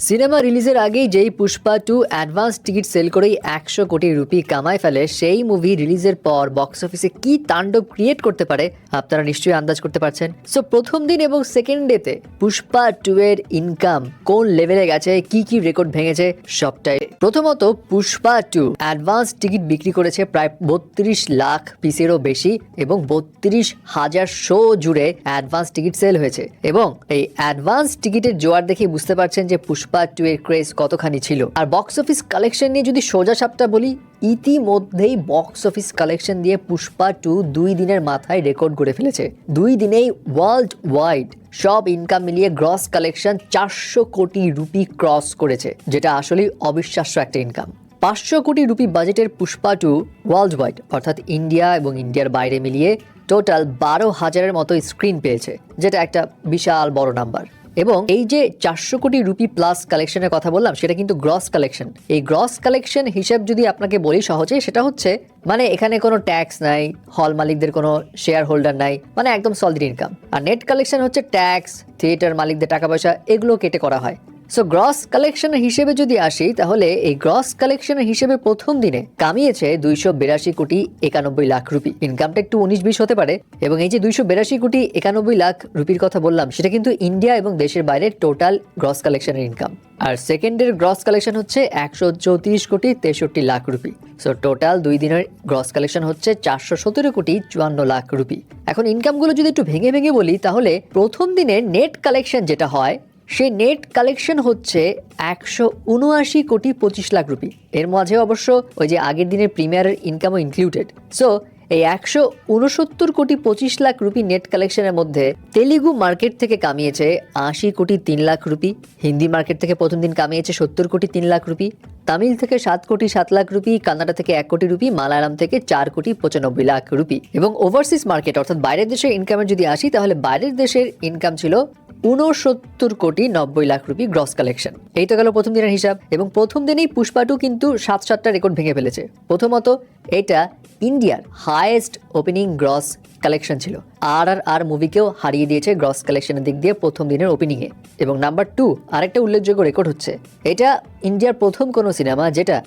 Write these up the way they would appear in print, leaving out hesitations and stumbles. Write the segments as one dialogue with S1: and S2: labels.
S1: Cinema রিলিজের আগেই যেই Pushpa 2 advance ticket sell করেই 100 কোটি রুপি কামায় ফেলে, সেই মুভি রিলিজের পর বক্স অফিসে কি তাণ্ডব ক্রিয়েট করতে পারে আপনারা নিশ্চয়ই আন্দাজ করতে পারছেন। সো প্রথম দিন এবং সেকেন্ড ডেতে পুষ্পা 2 এর ইনকাম কোন লেভেলে গেছে, কি কি রেকর্ড ভেঙেছে সবটাই। প্রথমত পুষ্পা 2 অ্যাডভান্স টিকিট বিক্রি করেছে প্রায় 32 লাখ পিসেরও বেশি এবং 32,000 শো জুড়ে অ্যাডভান্স টিকিট সেল হয়েছে। এবং এই অ্যাডভান্স টিকিটের জোয়ার দেখে বুঝতে পারছেন যে পুষ্পা 2 এর ক্রেজ কতখানি ছিল। আর বক্স অফিস কালেকশন নিয়ে যদি সোজা সাপটা বলি, ইতিমধ্যেই বক্স অফিস কালেকশন দিয়ে পুষ্পা 2 2 দিনের মাথায় রেকর্ড করে ফেলেছে। 2 দিনেই ওয়ার্ল্ড ওয়াইড সব ইনকাম মিলিয়ে গ্রস কালেকশন 400 কোটি রুপি ক্রস করেছে, যেটা আসলেই অবিশ্বাস্য একটা ইনকাম। 500 কোটি রুপি বাজেটের পুষ্পা 2 ওয়ার্ল্ড ওয়াইড অর্থাৎ ইন্ডিয়া এবং ইন্ডিয়ার বাইরে মিলিয়ে টোটাল 12,000-এর মতো স্ক্রিন পেয়েছে, যেটা একটা বিশাল বড় নাম্বার। এবং এই যে 400 কোটি রুপি প্লাস কালেকশনের কথা বললাম, সেটা কিন্তু গ্রস কালেকশন। এই গ্রস কালেকশন হিসেব যদি আপনাকে বলি সহজে, সেটা হচ্ছে মানে এখানে কোনো ট্যাক্স নাই, হল মালিকদের কোনো শেয়ার হোল্ডার নাই, মানে একদম সলিড ইনকাম। আর নেট কালেকশন হচ্ছে ট্যাক্স, থিয়েটার মালিকদের টাকা পয়সা, এগুলো কেটে করা হয়। সো গ্রস কালেকশনের হিসেবে যদি আসি, তাহলে এই গ্রস কালেকশনের হিসেবে প্রথম দিনে কামিয়েছে 282 কোটি 91 লাখ রুপি। ইনকামটা একটু 19-20 হতে পারে। এবং এই যে 282 কোটি 91 লাখ রুপির কথা বললাম, সেটা কিন্তু ইন্ডিয়া এবং দেশের বাইরে টোটাল গ্রস কালেকশনের ইনকাম। আর সেকেন্ডের গ্রস কালেকশন হচ্ছে 134 কোটি 63 লাখ রুপি। সো টোটাল 2 দিনের গ্রস কালেকশন হচ্ছে 417 কোটি 54 লাখ রুপি। এখন ইনকামগুলো যদি একটু ভেঙে ভেঙে বলি, তাহলে প্রথম দিনের নেট কালেকশন যেটা হয়, সেই নেট কালেকশন হচ্ছে 179 কোটি 25 লাখ রুপি। এর মাঝে অবশ্য ওই যে আগের দিনের প্রিমিয়ারের ইনকামও ইনক্লুডেড। সো এই 169 কোটি 25 লাখ রুপি নেট কালেকশনের মধ্যে তেলেগু মার্কেট থেকে কামিয়েছে 80 কোটি 3 লাখ রুপি, হিন্দি মার্কেট থেকে প্রথম দিন কামিয়েছে 70 কোটি 3 লাখ রুপি, তামিল থেকে 7 কোটি 7 লাখ রুপি, কান্নাডা থেকে 1 কোটি রুপি, মালায়ালাম থেকে 4 কোটি 95 লাখ রুপি। এবং ওভারসিজ মার্কেট অর্থাৎ বাইরের দেশের ইনকামের যদি আসি, তাহলে বাইরের দেশের ইনকাম ছিল 69 কোটি 90 লাখ রুপি গ্রস কালেকশন। এই তো গেল প্রথম দিনের হিসাব। এবং প্রথম দিনেই পুষ্পা 2 কিন্তু 7-7টা রেকর্ড ভেঙে ফেলেছে। প্রথমত এটা ইন্ডিয়ার হাইয়েস্ট ওপেনিং গ্রস কালেকশন ছিল। আর মুভিকেও হারিয়ে দিয়েছে গ্রস কালেকশনের দিক দিয়ে প্রথম দিনের ওপেনিংয়ে। এবং নাম্বার 2 আরেকটা উল্লেখযোগ্য রেকর্ড হচ্ছে, এটা ইন্ডিয়ার প্রথম কোনো সিনেমা যেটা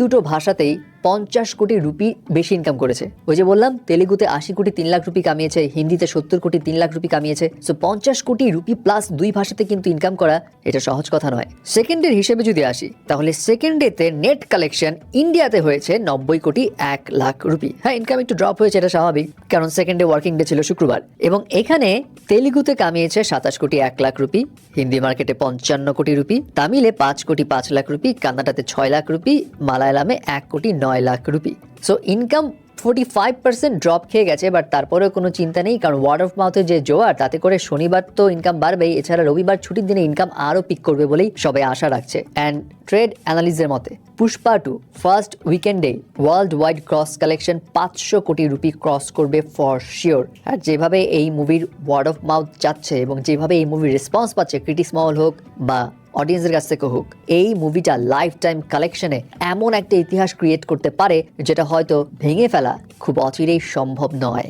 S1: দুটো ভাষাতেই 50 কোটি রুপি বেশি ইনকাম করেছে। ওই যে বললাম, তেলেগুতে 80 কোটি 3 লাখ রুপি কামিয়েছে, হিন্দিতে 70 কোটি 3 লাখ রুপি কামিয়েছে। সো 50 কোটি রুপি প্লাস 2 ভাষাতে কিন্তু ইনকাম করা এটা সহজ কথা নয়। সেকেন্ডের হিসেবে যদি আসি, তাহলে সেকেন্ড ডেতে নেট কালেকশন ইন্ডিয়াতে হয়েছে 90 কোটি 1 লাখ রুপি। হ্যাঁ, ইনকাম একটু ড্রপ হয়েছে, এটা স্বাভাবিক, কারণ সেকেন্ডে ওয়ার্কিং ডে ছিল শুক্রবার। এবং এখানে তেলেগুতে কামিয়েছে 27 কোটি 1 লাখ রুপি, হিন্দি মার্কেটে 55 কোটি রুপি, তামিলে 5 কোটি 5 লাখ রুপি, কান্নাডাতে 6 লাখ রুপি, মালায়ালামে 1 কোটি 9 lakh rupee. So income 45% drop খেয়ে গেছে, বাট তারপরেও কোনো চিন্তা নেই, কারণ ওয়ার্ড অফ মাউথের যে জোয়ার, তাতে করে শনিবার তো ইনকাম বাড়বেই, এছাড়া রবিবার ছুটির দিনে ইনকাম আরও পিক করবে বলেই সবাই আশা রাখছে। অ্যান্ড ট্রেড অ্যানালিস্টের মতে পুষ্পা 2 ফার্স্ট উইকেন্ডে ওয়ার্ল্ড ওয়াইড ক্রস কালেকশন 500 কোটি রুপি ক্রস করবে ফর শিওর। আর যেভাবে এই মুভির ওয়ার্ড অফ মাউথ যাচ্ছে এবং যেভাবে এই মুভির রেসপন্স পাচ্ছে, ক্রিটিক্স মহল হোক বা অডিয়েন্সের কাছ থেকে হোক, এই মুভিটা লাইফ টাইম কালেকশনে এমন একটা ইতিহাস ক্রিয়েট করতে পারে, যেটা হয়তো ভেঙে ফেলা খুব অচিরেই সম্ভব নয়।